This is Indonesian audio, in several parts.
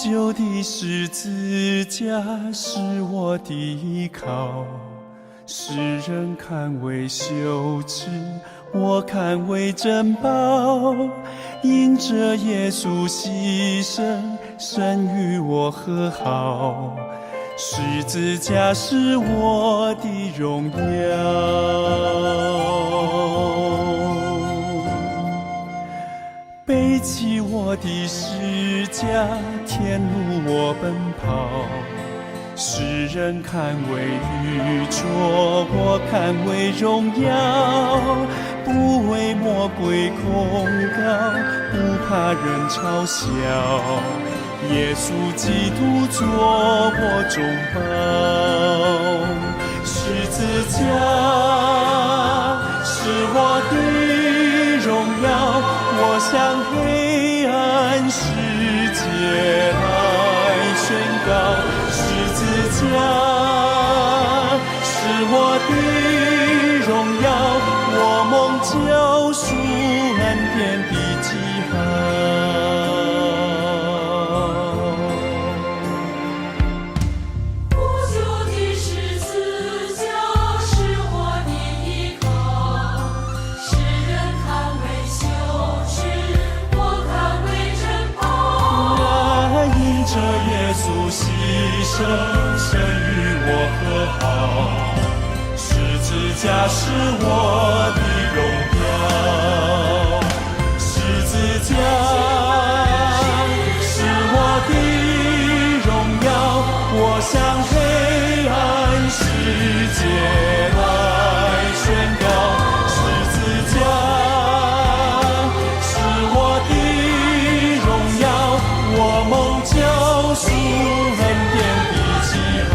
救的十字架是我的依靠，世人看为羞耻，我看为珍宝。因着耶稣牺牲，神与我和好，十字架是我的荣耀。背起我的十架，天路我奔跑，世人看为愚拙，我看为荣耀。不为魔鬼控告，不怕人嘲笑，耶稣基督做我中保。十字架是我的荣耀，我向黑暗世界来宣告。十字架是我的荣耀，我蒙救赎恩典的记号。神与我和好，十字架是我的荣耀，十字架是我的荣耀，我向黑暗世界来宣告。十字架是我的荣耀，我蒙救赎恩典的记号。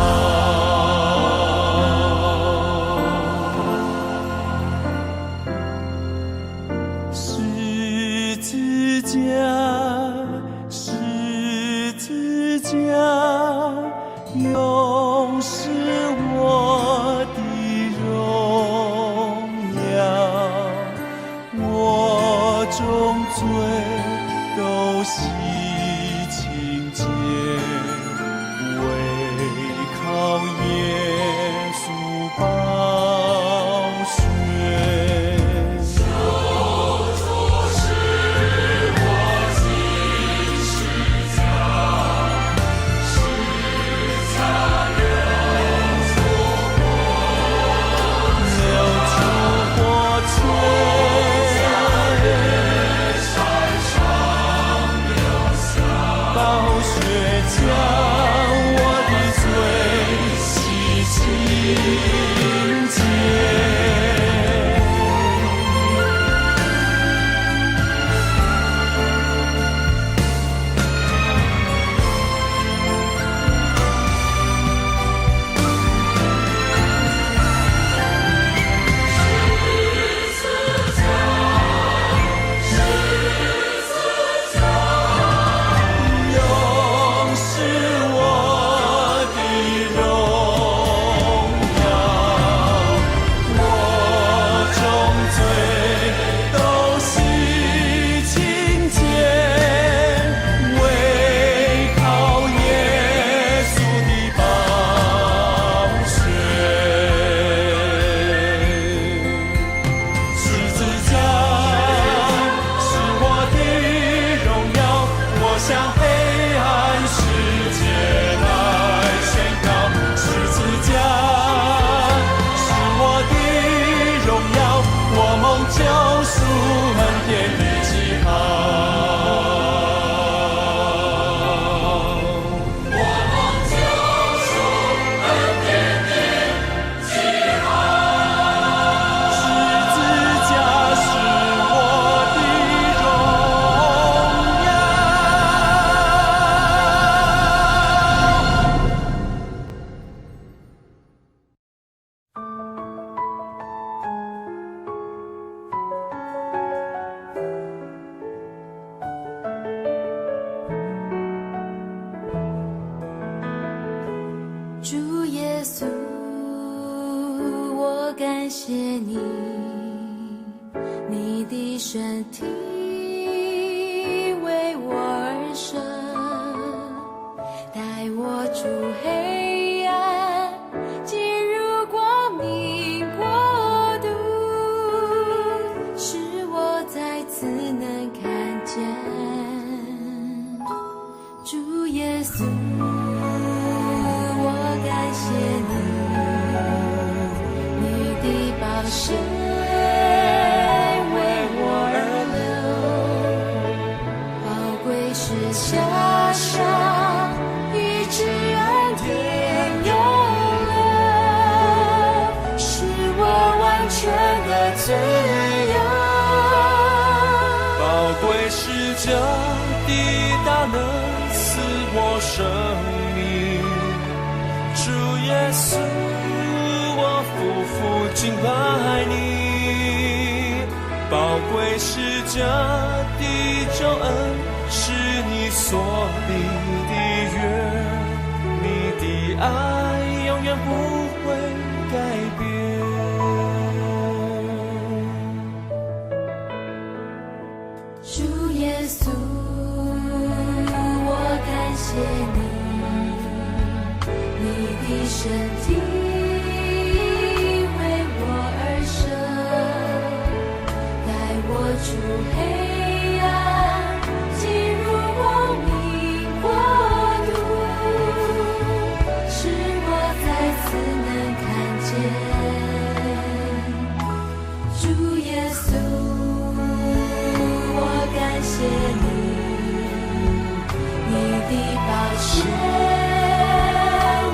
十字架，十字架，永是我的荣耀，我众罪都洗清洁，靠耶稣宝血，救主是我进十架，十架流出火翠，在山上留下宝血将我的罪洗清洁。主耶稣，我感谢你，你的身体为我而生，主耶稣，我感谢你，你的宝血为我而流，宝贵是加上医治恩典永留，使我完全的自由。宝贵是这的大能赐我生命，主耶稣，我夫妇敬拜你。宝贵是这的救恩，是你所立的约，你的爱永远不会改变。主耶稣，我感谢你，你的身体为我而生，带我出黑暗，进入光明国度，使我再次能看见主耶稣。感谢你，你的宝血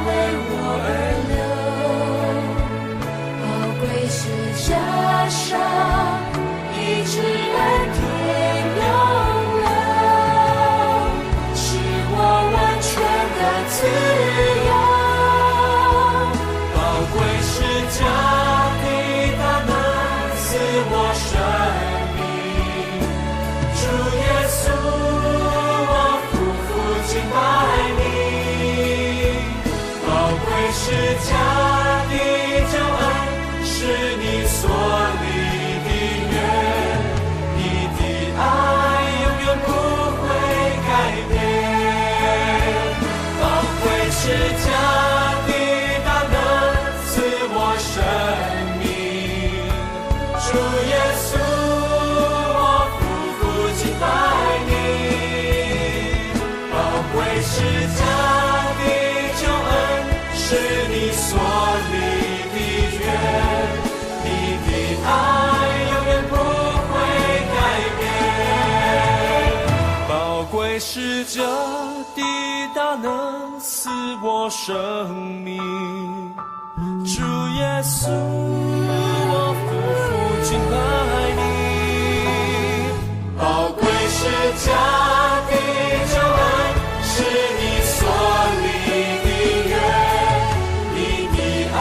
为我而流，宝贵是加上医治恩典永留，使我完全的自由。宝贵是加的大能赐我生命，主耶稣，我夫妇敬拜你。宝贵是加的救恩，是你所立的约，你的爱永远不会改变。宝贵是加的大能赐我生命，主耶稣，是加的救恩，是你所立的约，你的爱永远不会改变。宝贵是这的大能赐我生命，主耶稣，我夫妇敬拜你。宝贵是加的救恩，是你所立的约，你的爱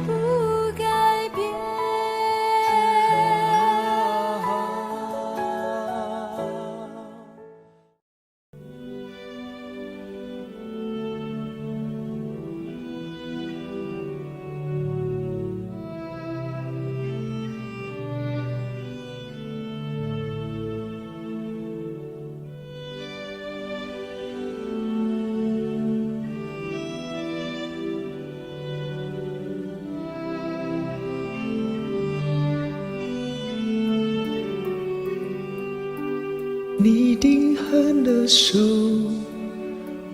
不改变。你定狠的手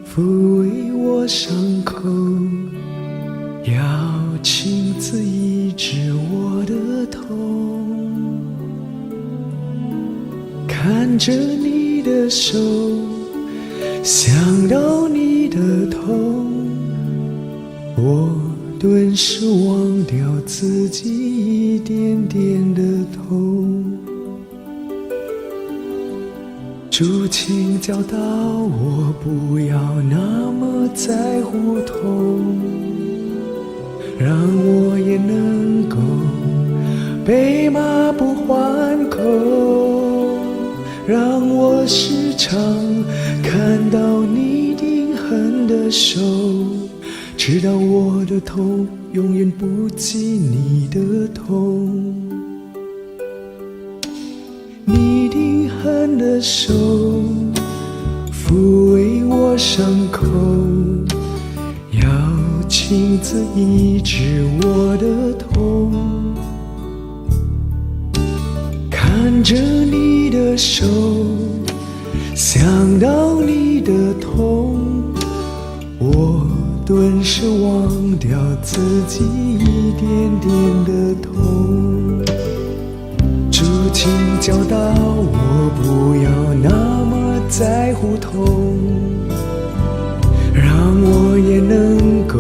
抚慰我伤口，要亲自医治我的痛。看着你的手，想到你的痛，我顿时忘掉自己一点点的痛。主，请教导我不要那么在乎痛，让我也能够被骂不还口，让我时常看到你定狠的手，知道我的痛永远不及你的痛。你定狠的手抚慰我伤口，要亲自医治我的痛。看着你的手，想到你的痛，我顿时忘掉自己一点点的痛。主请教导我不要那么在乎痛，让我也能够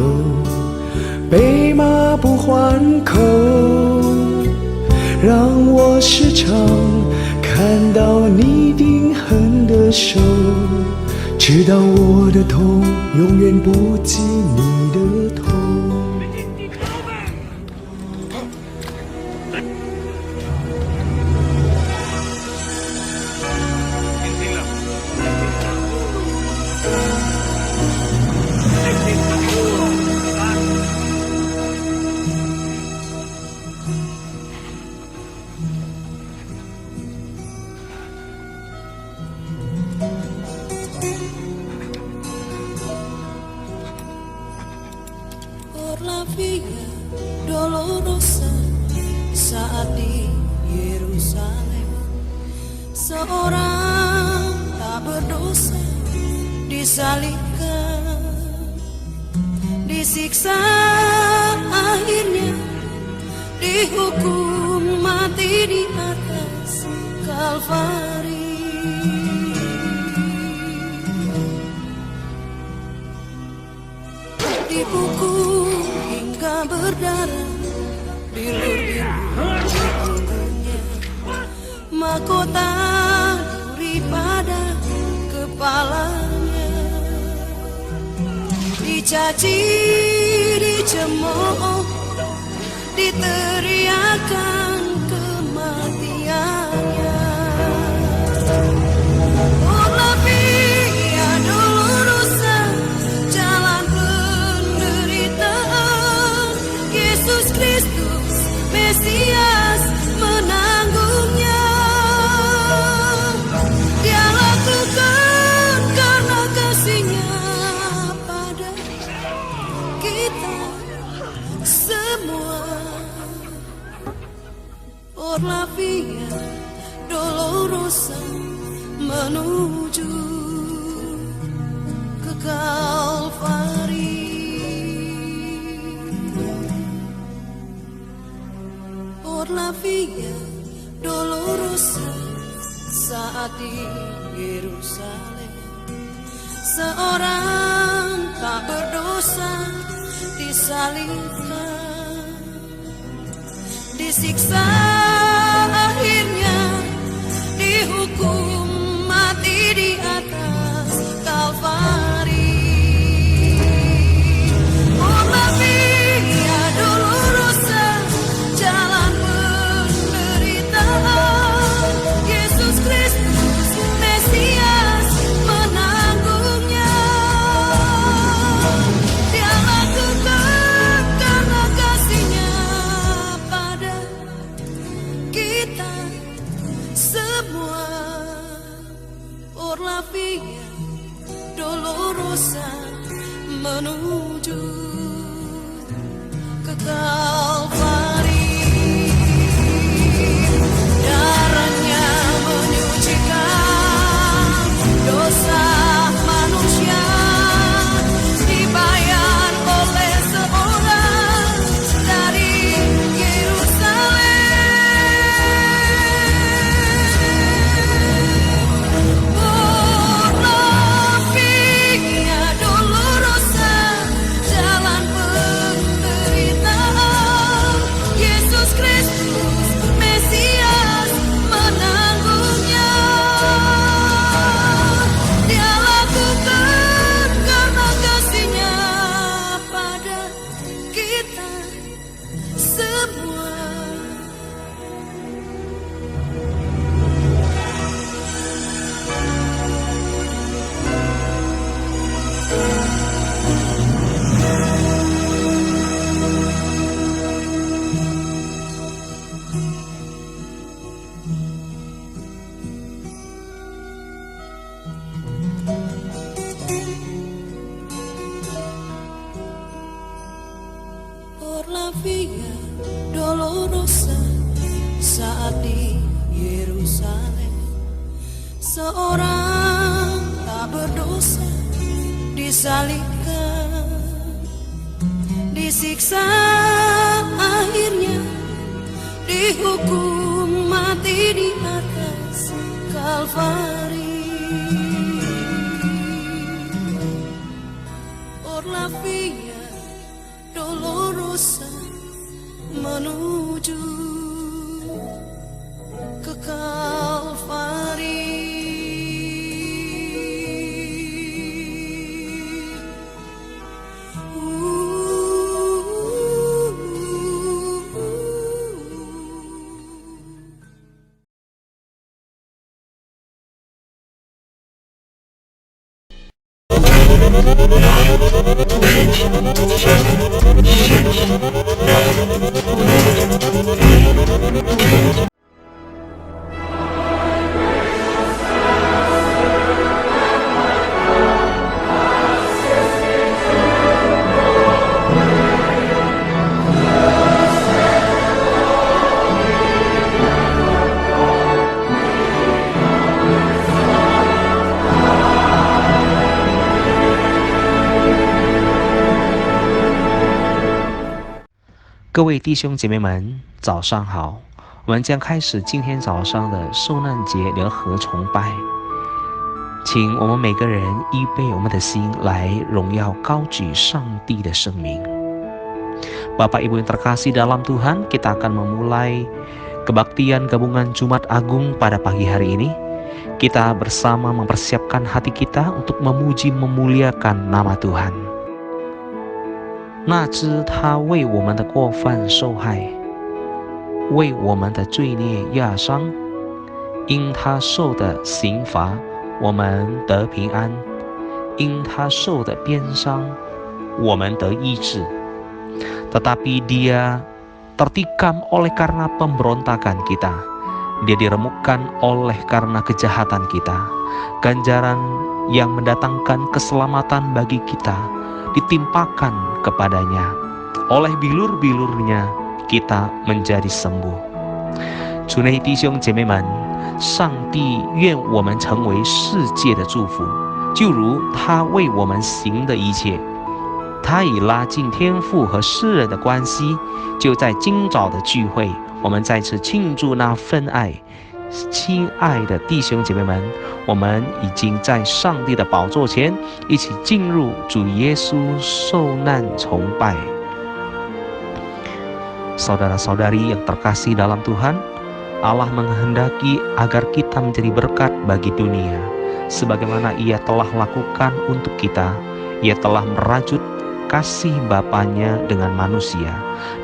被骂不还口，让我时常看到你定狠的手，知道我的痛永远不及你的痛。Por la via dolorosa saat di Yerusalem, seorang tak berdosa disalibkan, disiksa, akhirnya dihukum mati di atas Kalvari. Dipukul hingga berdarah, bilur-bilur di punggungnya, mahkota duri pada kepalanya, dicaci, dicemooh, diteriakan kematiannya. Oh la via dolorosa, jalan penderitaan, Yesus Kristus Mesias menanggungnya. Dia lakukan karena kasih-Nya pada kita semua. Por la via dolorosa menuju ke Kalvari. Por la via dolorosa saat di Yerusalem, seorang tak berdosa disalibkan, disiksa, akhirnya dihukum mati di atas Kalvari. Oh la via dolorosa, jalan penderitaan, Yesus Kristus Mesias menanggungnya. Dia lakukan karena kasih-Nya pada kita semua. Por la via dolorosa menuju ke Kalvari. Darahnya menyucikan dosa manusia, dibayar oleh seorang dari Yerusalem. Por la via dolorosa, jalan penderitaan, Yesus Kristus Mesias menanggungnya. Dia lakukan karena kasih-Nya pada kita semua. Por la via dolorosa saat di Yerusalem, Seorang tak berdosa disalibkan, disiksa, akhirnya dihukum mati di atas Kalvari. Por la via dolorosa menuju ke Kalvari.各位弟兄姐妹们，早上好！我们将开始今天早上的受难节联合崇拜，请我们每个人预备我们的心来荣耀高举上帝的圣名。Bapak Ibu yang terkasih dalam Tuhan, kita akan memulai kebaktian gabungan Jumat Agung pada pagi hari ini. Kita bersama mempersiapkan hati kita untuk memuji memuliakan nama Tuhan. 那知他为我们的过犯受害，为我们的罪孽压伤，因他受的刑罚，我们得平安；因他受的鞭伤，我们得医治。Tetapi dia tertikam oleh karena pemberontakan kita, dia diremukkan oleh karena kejahatan kita. Ganjaran yang mendatangkan keselamatan bagi kita ditimpakan kepadanya. Oleh bilur-bilurnya kita menjadi sembuh. 主内弟兄姐妹们，上帝愿我们成为世界的祝福，就如他为我们行的一切。他已拉近天父和世人的关系，就在今早的聚会，我们再次庆祝那份爱。亲爱的弟兄姐妹们，我们已经在上帝的宝座前一起进入主耶稣受难崇拜。Saudara-saudari yang terkasih dalam Tuhan, Allah menghendaki agar kita menjadi berkat bagi dunia, sebagaimana Ia telah lakukan untuk kita. Ia telah merajut kasih Bapanya dengan manusia.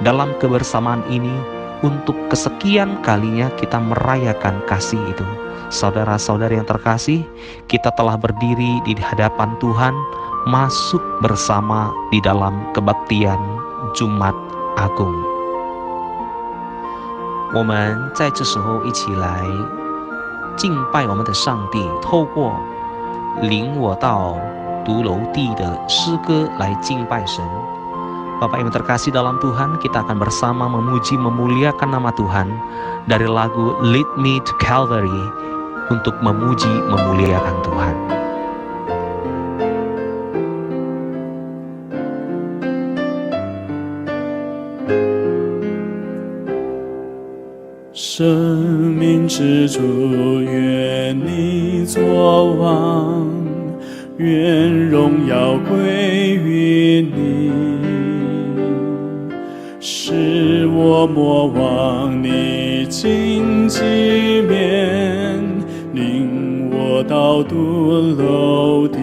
Dalam kebersamaan ini, untuk kesekian kalinya kita merayakan kasih itu. Saudara-saudari yang terkasih, kita telah berdiri di hadapan Tuhan, masuk bersama di dalam kebaktian Jumat Agung. 我们在这时候一起来敬拜我们的上帝，透过领我到独楼地的诗歌来敬拜神。Bapak yang terkasih dalam Tuhan, kita akan bersama memuji memuliakan nama Tuhan dari lagu Lead Me to Calvary untuk memuji memuliakan Tuhan. 生命之主，愿你作王，愿荣耀归于你。使我莫忘你荆棘面，领我到独楼地。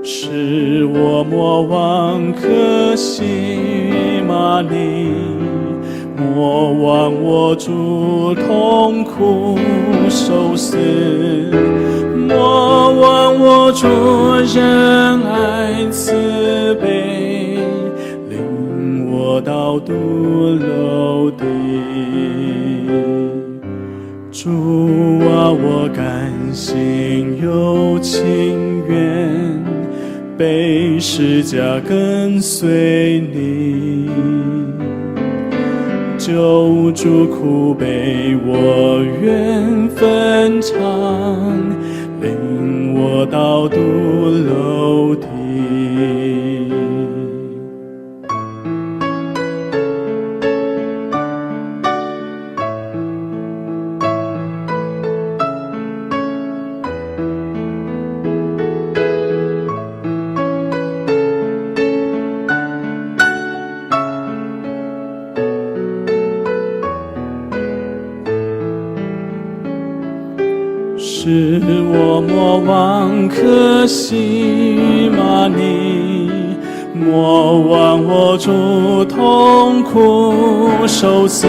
使我莫忘可喜玛尼，莫忘我主痛苦受死，莫忘我主仁爱慈悲，领我到独楼地。主啊，我甘心又情愿，背十架跟随你。救主苦悲，我愿分尝，领我到度楼梯。使我莫忘可西玛尼，莫忘我主痛苦受死，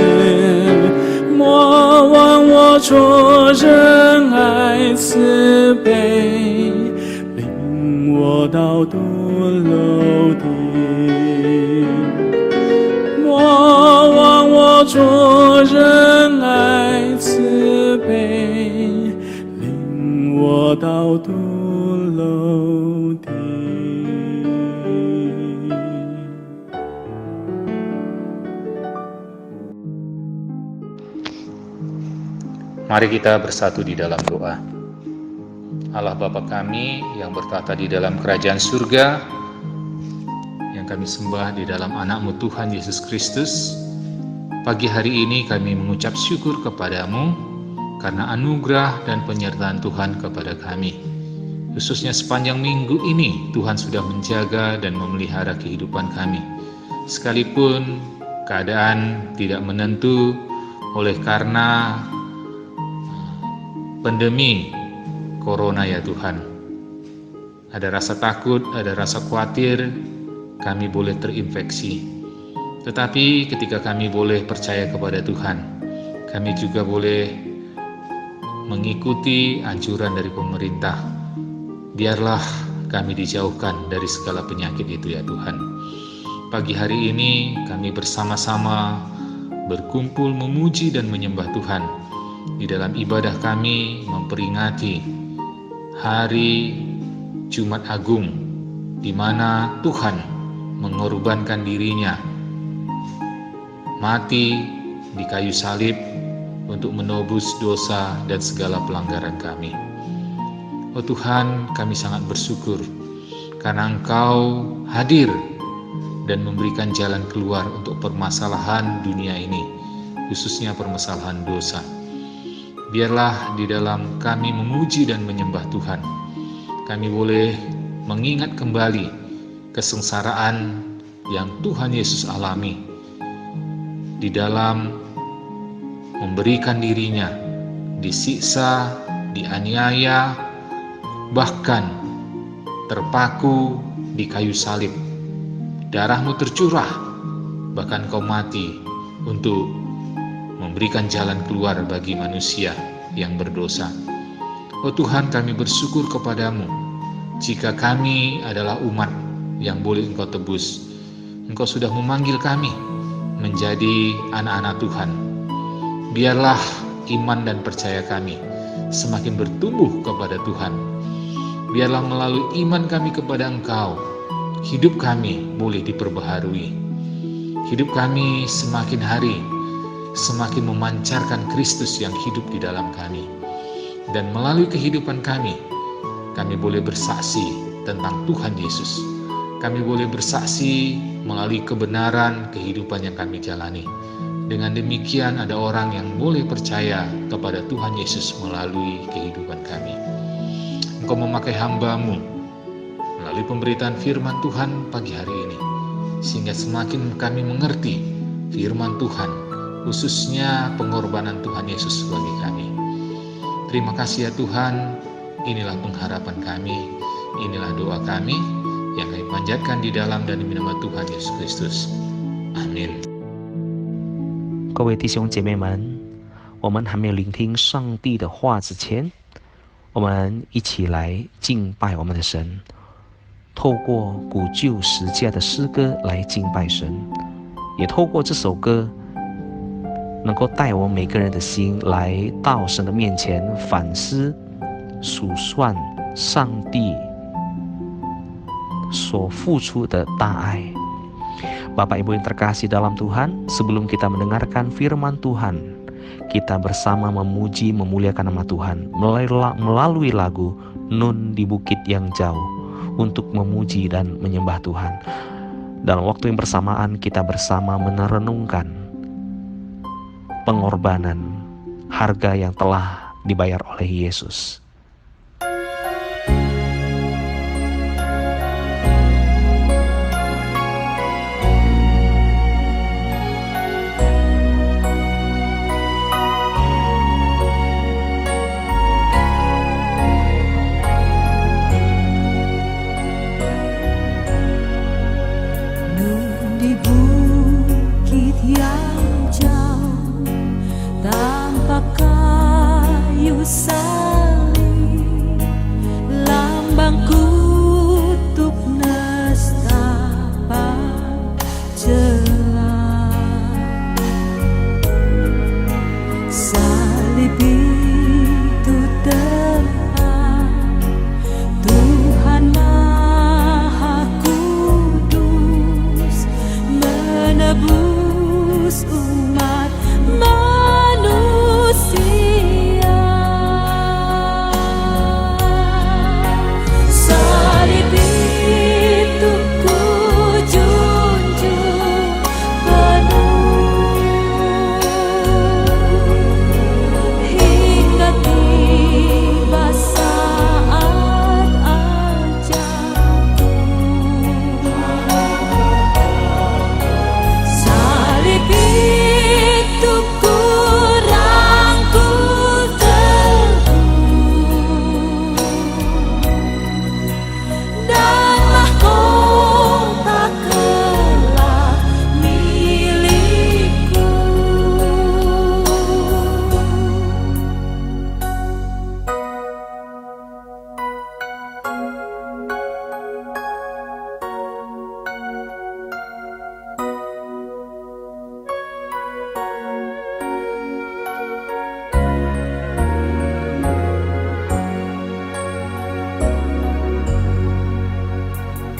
莫忘我主仁爱慈悲，领我到度楼梯。莫忘我主仁爱慈悲，我到度楼梯。Mari kita bersatu di dalam doa. Allah Bapa kami yang bertata di dalam kerajaan surga, yang kami sembah di dalam anak-Mu Tuhan Yesus Kristus, pagi hari ini kami mengucap syukur kepadamu karena anugerah dan penyertaan Tuhan kepada kami. Khususnya sepanjang minggu ini Tuhan sudah menjaga dan memelihara kehidupan kami. Sekalipun keadaan tidak menentu oleh karena pandemi Corona ya Tuhan. Ada rasa takut, ada rasa khawatir kami boleh terinfeksi. Tetapi ketika kami boleh percaya kepada Tuhan, kami juga boleh mengikuti anjuran dari pemerintah. Biarlah kami dijauhkan dari segala penyakit itu ya Tuhan. Pagi hari ini kami bersama-sama berkumpul memuji dan menyembah Tuhan di dalam ibadah kami memperingati hari Jumat Agung, di mana Tuhan mengorbankan dirinya mati di kayu salib untuk menebus dosa dan segala pelanggaran kami. Oh Tuhan, kami sangat bersyukur karena Engkau hadir dan memberikan jalan keluar untuk permasalahan dunia ini, khususnya permasalahan dosa. Biarlah di dalam kami memuji dan menyembah Tuhan, kami boleh mengingat kembali kesengsaraan yang Tuhan Yesus alami di dalam memberikan dirinya, disiksa, dianiaya, bahkan terpaku di kayu salib. Darah-Mu tercurah, bahkan Kau mati untuk memberikan jalan keluar bagi manusia yang berdosa. Oh Tuhan, kami bersyukur kepadamu jika kami adalah umat yang boleh Engkau tebus. Engkau sudah memanggil kami menjadi anak-anak Tuhan. Biarlah iman dan percaya kami semakin bertumbuh kepada Tuhan. Biarlah melalui iman kami kepada Engkau, hidup kami boleh diperbaharui. Hidup kami semakin hari semakin memancarkan Kristus yang hidup di dalam kami. Dan melalui kehidupan kami boleh bersaksi tentang Tuhan Yesus. Kami boleh bersaksi melalui kebenaran kehidupan yang kami jalani. Dengan demikian ada orang yang boleh percaya kepada Tuhan Yesus melalui kehidupan kami. Engkau memakai hamba-Mu melalui pemberitaan firman Tuhan pagi hari ini, sehingga semakin kami mengerti firman Tuhan, khususnya pengorbanan Tuhan Yesus bagi kami. Terima kasih ya Tuhan, inilah pengharapan kami, inilah doa kami yang kami panjatkan di dalam dan demi nama Tuhan Yesus Kristus. Amin. 各位弟兄姐妹们，我们还没有聆听上帝的话之前，我们一起来敬拜我们的神，透过古旧十架的诗歌来敬拜神，也透过这首歌能够带我们每个人的心来到神的面前反思、数算上帝所付出的大爱。Bapak Ibu yang terkasih dalam Tuhan, sebelum kita mendengarkan firman Tuhan, kita bersama memuji memuliakan nama Tuhan melalui lagu Nun di Bukit yang Jauh untuk memuji dan menyembah Tuhan. Dalam waktu yang bersamaan kita bersama merenungkan pengorbanan harga yang telah dibayar oleh Yesus. Di bukit yang jauh, tampak kayu salib, lambang kutub nestapa jelas. Salib itu tempat Tuhan Maha Kudus menebus umat manusia. Salib itu ku junjung penuh hingga tiba saat ajalku. Salib itu ku rangkul teguh dan mahkota kelak milikku.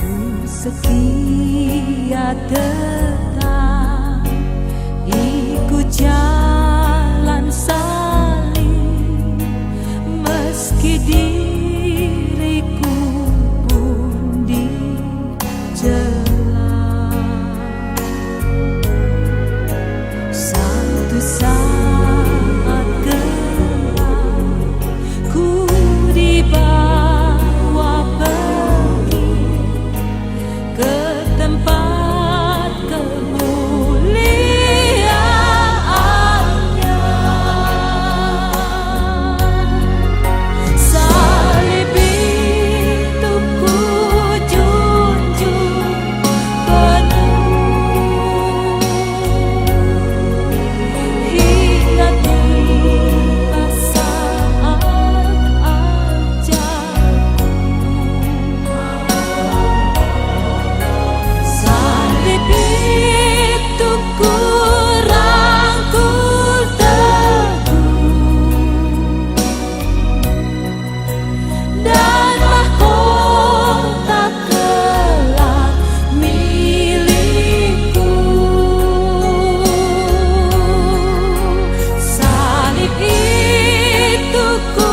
Ku setia tetap ikut jalan salib, meski diriku pun dicela. Satu saat kelak ku dibawa pergi ke tempat kemuliaannya. Salib itu ku junjung penuh hingga tiba saat ajalku. Salib itu ku rangkul teguh dan mahkota kelak milikku. Salib itu ku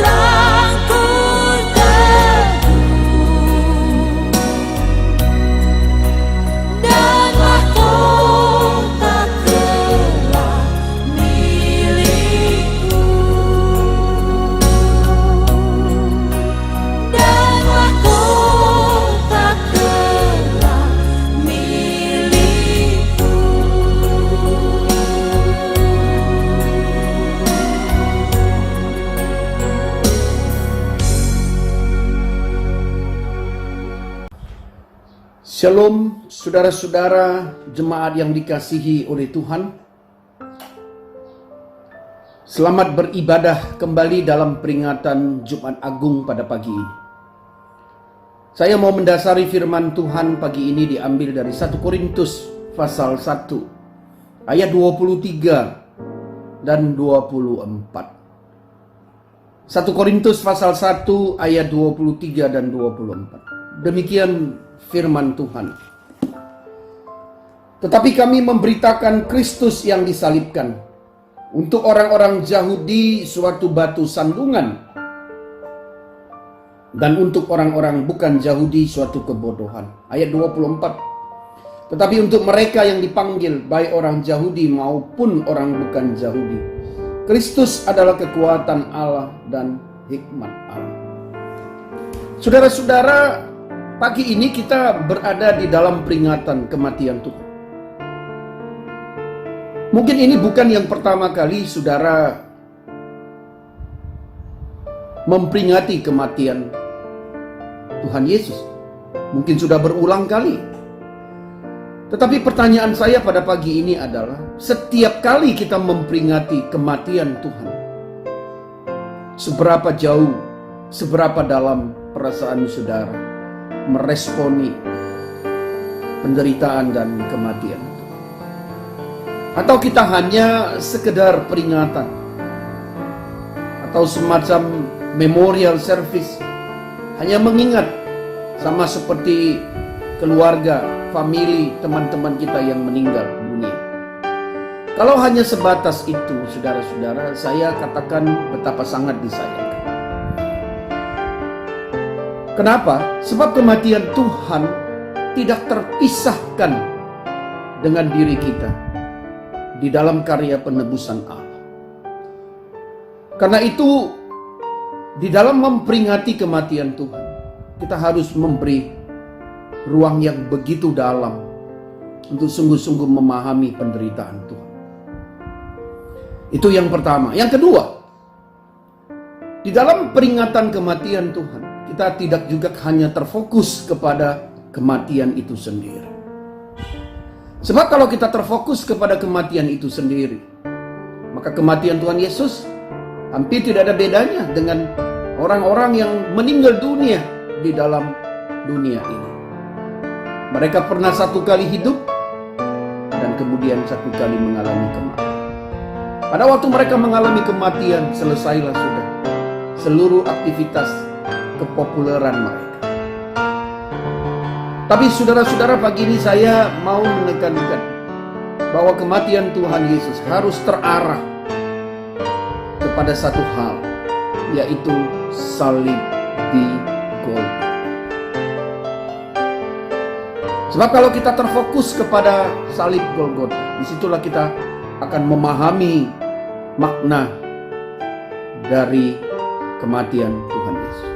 rangkul teguh dan mahkota kelak milikku. Dan mahkota kelak milikku. Shalom saudara-saudara jemaat yang dikasihi oleh Tuhan. Selamat beribadah kembali dalam peringatan Jumat Agung pada pagi ini. Saya mau mendasari firman Tuhan pagi ini diambil dari 1 Korintus pasal 1 ayat 23 dan 24. 1 Korintus pasal 1 ayat 23 dan 24. Demikian firman Tuhan. Tetapi kami memberitakan Kristus yang disalibkan. Untuk orang-orang Yahudi suatu batu sandungan, dan untuk orang-orang bukan Yahudi suatu kebodohan. Ayat 24. Tetapi untuk mereka yang dipanggil, baik orang Yahudi maupun orang bukan Yahudi, Kristus adalah kekuatan Allah dan hikmat Allah. Saudara-saudara, pagi ini kita berada di dalam peringatan kematian Tuhan. Mungkin ini bukan yang pertama kali saudara memperingati kematian Tuhan Yesus. Mungkin sudah berulang kali. Tetapi pertanyaan saya pada pagi ini adalah, setiap kali kita memperingati kematian Tuhan, seberapa jauh, seberapa dalam perasaan saudara meresponi penderitaan dan kematian? Atau kita hanya sekedar peringatan, atau semacam memorial service, hanya mengingat, sama seperti keluarga, famili, teman-teman kita yang meninggal dunia. Kalau hanya sebatas itu, saudara-saudara, saya katakan betapa sangat disayangkan. Kenapa? Sebab kematian Tuhan tidak terpisahkan dengan diri kita di dalam karya penebusan Allah. Karena itu, di dalam memperingati kematian Tuhan, kita harus memberi ruang yang begitu dalam untuk sungguh-sungguh memahami penderitaan Tuhan. Itu yang pertama. Yang kedua, di dalam peringatan kematian Tuhan, kita tidak juga hanya terfokus kepada kematian itu sendiri. Sebab kalau kita terfokus kepada kematian itu sendiri, maka kematian Tuhan Yesus hampir tidak ada bedanya dengan orang-orang yang meninggal dunia di dalam dunia ini. Mereka pernah satu kali hidup dan kemudian satu kali mengalami kematian. Pada waktu mereka mengalami kematian, selesailah sudah seluruh aktivitas kepopuleran mereka. Tapi saudara-saudara, pagi ini saya mau menekankan bahwa kematian Tuhan Yesus harus terarah kepada satu hal, yaitu salib di Golgota. Sebab kalau kita terfokus kepada salib Golgota, disitulah kita akan memahami makna dari kematian Tuhan Yesus.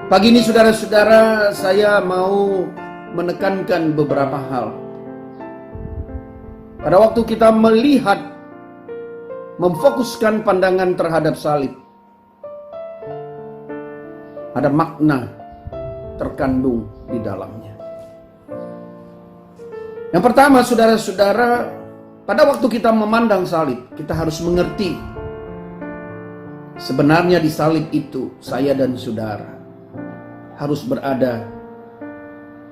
Pagi ini saudara-saudara, saya mau menekankan beberapa hal. Pada waktu kita melihat, memfokuskan pandangan terhadap salib, ada makna terkandung di dalamnya. Yang pertama, saudara-saudara, pada waktu kita memandang salib, kita harus mengerti sebenarnya di salib itu saya dan saudara harus berada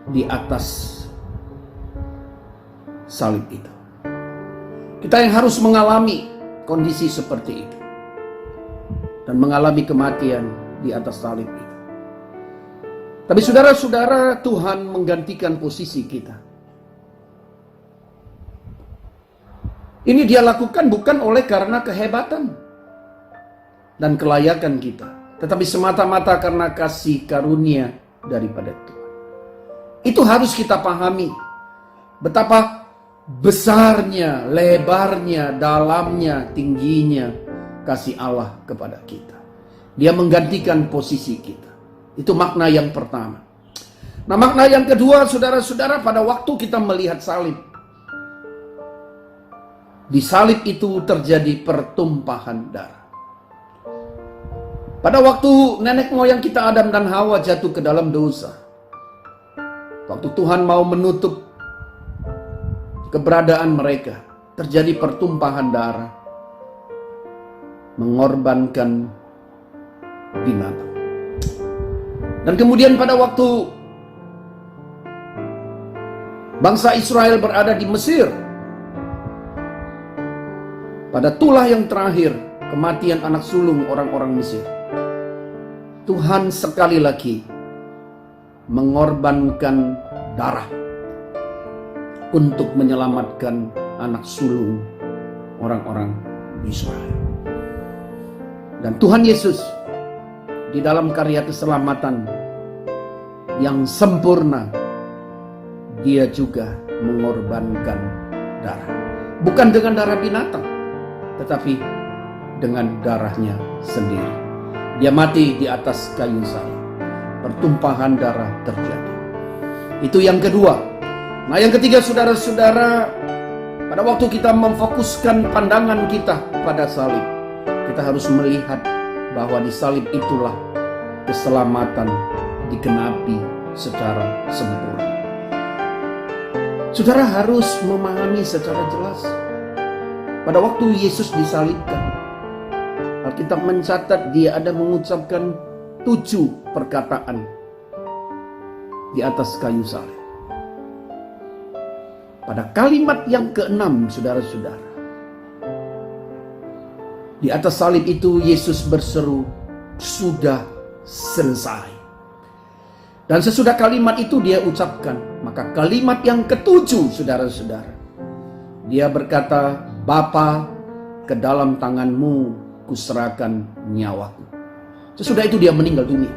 di atas salib itu. Kita yang harus mengalami kondisi seperti itu dan mengalami kematian di atas salib itu. Tapi saudara-saudara, Tuhan menggantikan posisi kita. Ini Dia lakukan bukan oleh karena kehebatan dan kelayakan kita, tetapi semata-mata karena kasih karunia daripada Tuhan. Itu harus kita pahami. Betapa besarnya, lebarnya, dalamnya, tingginya kasih Allah kepada kita. Dia menggantikan posisi kita. Itu makna yang pertama. Nah, makna yang kedua, saudara-saudara, pada waktu kita melihat salib, di salib itu terjadi pertumpahan darah. Pada waktu nenek moyang kita Adam dan Hawa jatuh ke dalam dosa, waktu Tuhan mau menutup keberadaan mereka, terjadi pertumpahan darah, mengorbankan binatang. Dan kemudian pada waktu bangsa Israel berada di Mesir, pada tulah yang terakhir, kematian anak sulung orang-orang Mesir, Tuhan sekali lagi mengorbankan darah untuk menyelamatkan anak sulung orang-orang Israel. Dan Tuhan Yesus di dalam karya keselamatan yang sempurna, dia juga mengorbankan darah. Bukan dengan darah binatang, tetapi dengan darahnya sendiri. Dia mati di atas kayu salib. Pertumpahan darah terjadi. Itu yang kedua. Nah, yang ketiga, saudara-saudara, pada waktu kita memfokuskan pandangan kita pada salib, kita harus melihat bahwa di salib itulah keselamatan digenapi secara sempurna. Saudara harus memahami secara jelas, pada waktu Yesus disalibkan, Alkitab mencatat dia ada mengucapkan 7 perkataan di atas kayu salib. Pada kalimat yang ke-6, saudara-saudara, di atas salib itu Yesus berseru, "Sudah selesai." Dan sesudah kalimat itu dia ucapkan, maka kalimat yang ke-7, saudara-saudara, dia berkata, "Bapa, ke dalam tanganmu kuserahkan nyawaku." Sesudah itu dia meninggal dunia.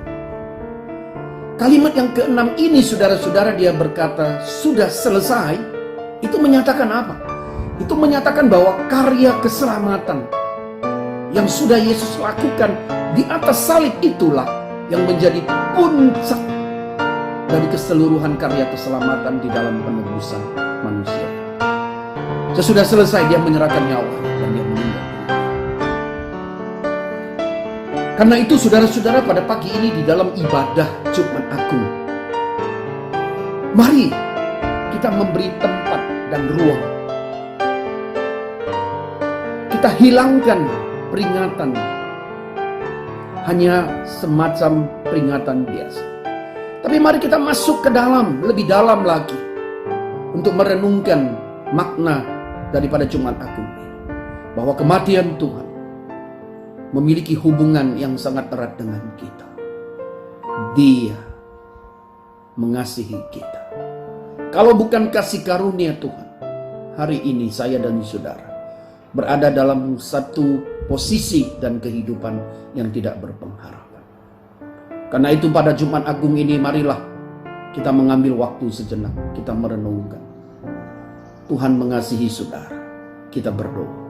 Kalimat yang ke-6 ini, saudara-saudara, dia berkata, "Sudah selesai." Itu menyatakan apa? Itu menyatakan bahwa karya keselamatan yang sudah Yesus lakukan di atas salib itulah yang menjadi puncak dari keseluruhan karya keselamatan di dalam penebusan manusia. Sesudah selesai dia menyerahkan nyawa dan dia meninggal. Karena itu saudara-saudara, pada pagi ini di dalam ibadah Jumat Agung, mari kita memberi tempat dan ruang. Kita hilangkan peringatan hanya semacam peringatan biasa. Tapi mari kita masuk ke dalam, lebih dalam lagi, untuk merenungkan makna daripada Jumat Agung ini. Bahwa kematian Tuhan memiliki hubungan yang sangat erat dengan kita. Dia mengasihi kita. Kalau bukan kasih karunia Tuhan, hari ini saya dan saudara berada dalam satu posisi dan kehidupan yang tidak berpengharapan. Karena itu pada Jumat Agung ini, marilah kita mengambil waktu sejenak, kita merenungkan. Tuhan mengasihi saudara. Kita berdoa.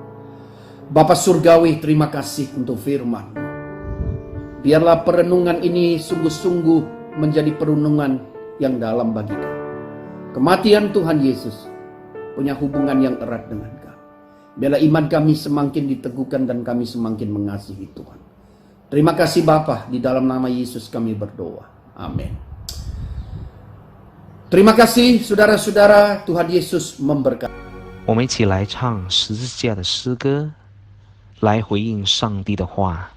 Bapa Surgawi, terima kasih untuk firman. Biarlah perenungan ini sungguh-sungguh menjadi perenungan yang dalam bagi kami. Kematian Tuhan Yesus punya hubungan yang erat dengan kami. Biarlah iman kami semakin diteguhkan dan kami semakin mengasihi Tuhan. Terima kasih Bapa, di dalam nama Yesus kami berdoa. Amin. Terima kasih saudara-saudara, Tuhan Yesus memberkati. 我们一起来唱十字架的诗歌，来回应上帝的话。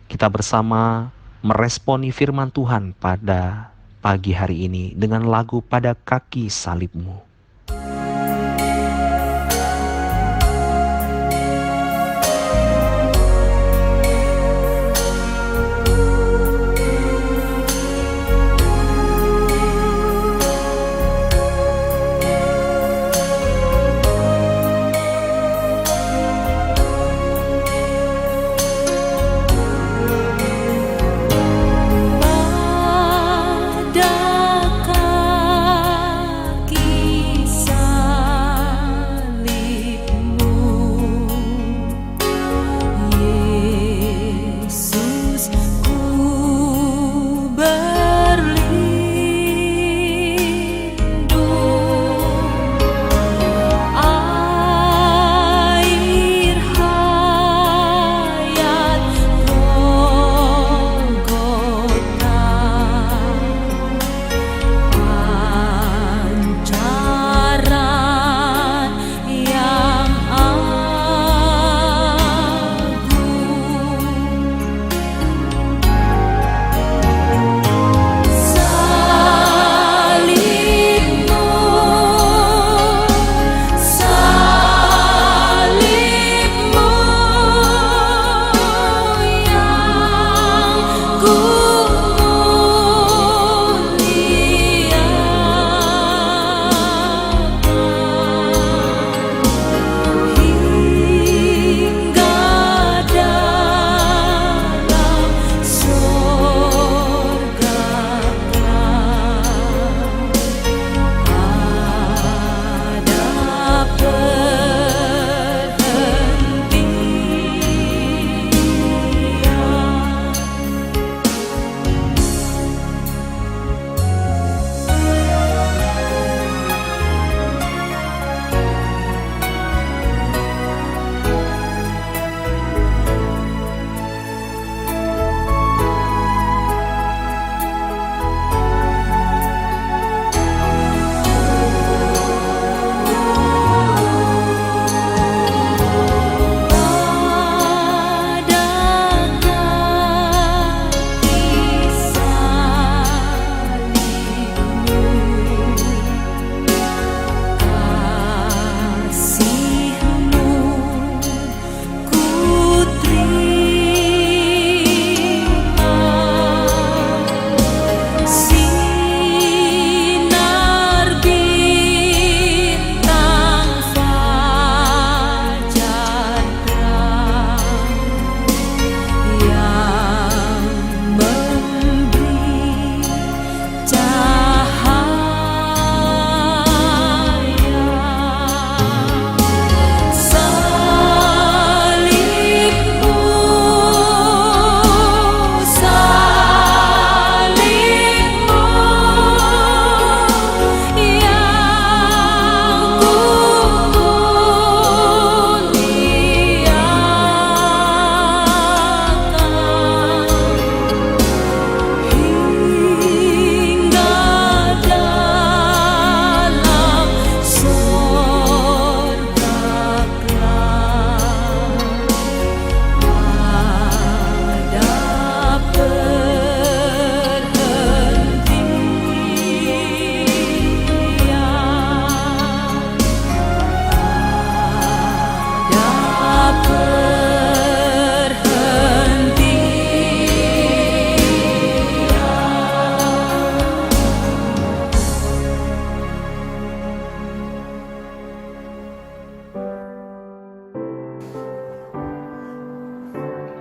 Kita bersama meresponi firman Tuhan pada pagi hari ini dengan lagu "Pada Kaki Salibmu". Pada kaki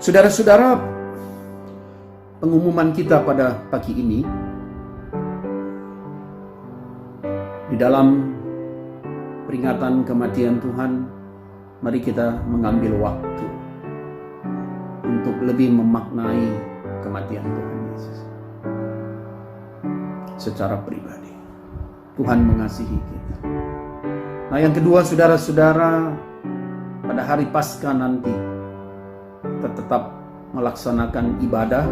Saudara-saudara, pengumuman kita pada pagi ini di dalam peringatan kematian Tuhan, mari kita mengambil waktu untuk lebih memaknai kematian Tuhan Yesus secara pribadi. Tuhan mengasihi kita. Nah, yang kedua, saudara-saudara, pada hari Paskah nanti kita tetap melaksanakan ibadah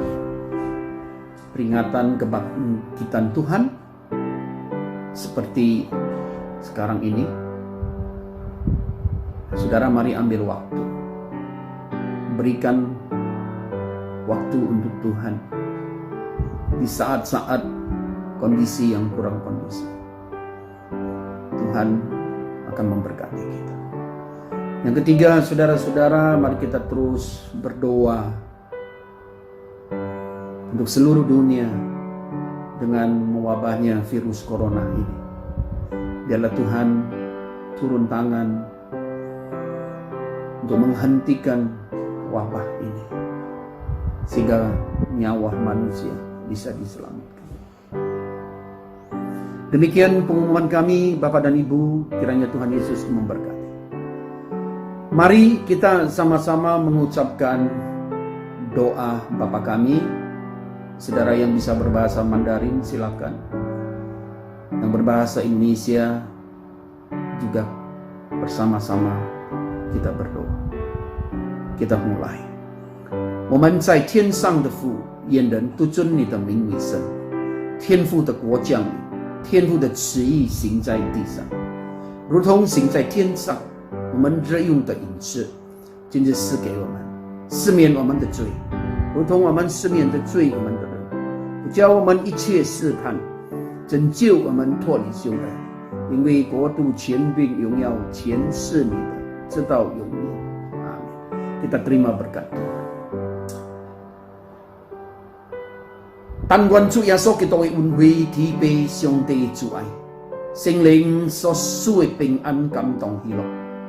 peringatan kebangkitan Tuhan seperti sekarang ini. Saudara, mari ambil waktu, berikan waktu untuk Tuhan di saat-saat kondisi yang kurang kondusif. Tuhan akan memberkati kita. Yang ketiga, saudara-saudara, mari kita terus berdoa untuk seluruh dunia dengan mewabahnya virus corona ini. Biarlah Tuhan turun tangan untuk menghentikan wabah ini, sehingga nyawa manusia bisa diselamatkan. Demikian pengumuman kami, Bapak dan Ibu, kiranya Tuhan Yesus memberkati. Mari kita sama-sama mengucapkan doa Bapa kami. Saudara yang bisa berbahasa Mandarin silakan. Yang berbahasa Indonesia juga bersama-sama kita berdoa. Kita mulai. 我们在天上的父，愿人都尊你的名为圣。天父的国降临，天父的旨意行在地上，如同行在天上。我们日用的饮食，今日赐给我们，赦免我们的罪，如同我们赦免的罪我们的人，不叫我们一切试探，拯救我们脱离羞辱。因为国度、权柄、荣耀全是你的，直到永远。Amin. Kita terima berkat Tuhan. Tan quan Chúa Giêsu Kitô ơn huy thi bê song帝主愛，聖靈所賜嘅平安感動喜樂，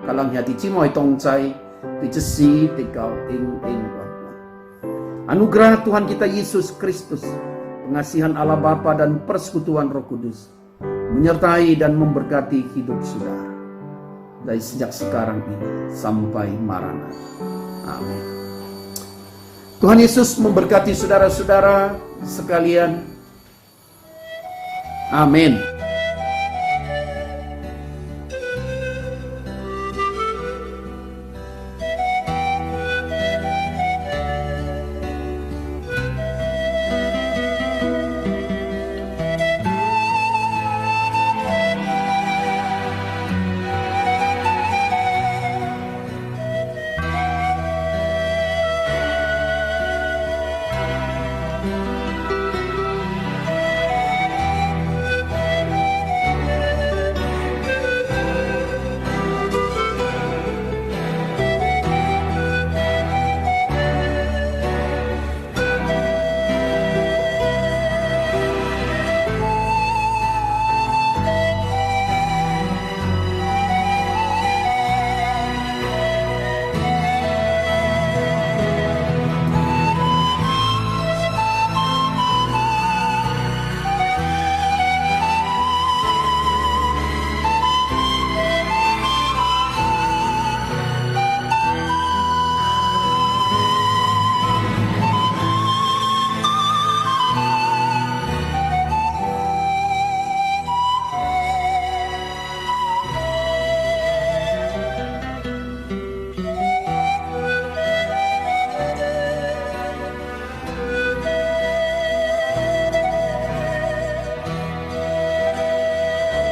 可能係啲姊妹同在，對這事地教應應穩。Anugerah Tuhan kita Yesus Kristus, pengasihan Allah Bapa dan persekutuan Roh Kudus menyertai dan memberkati hidup saudara dari sejak sekarang ini sampai Maranatha. Amin. Tuhan Yesus memberkati saudara-saudara sekalian. Amin.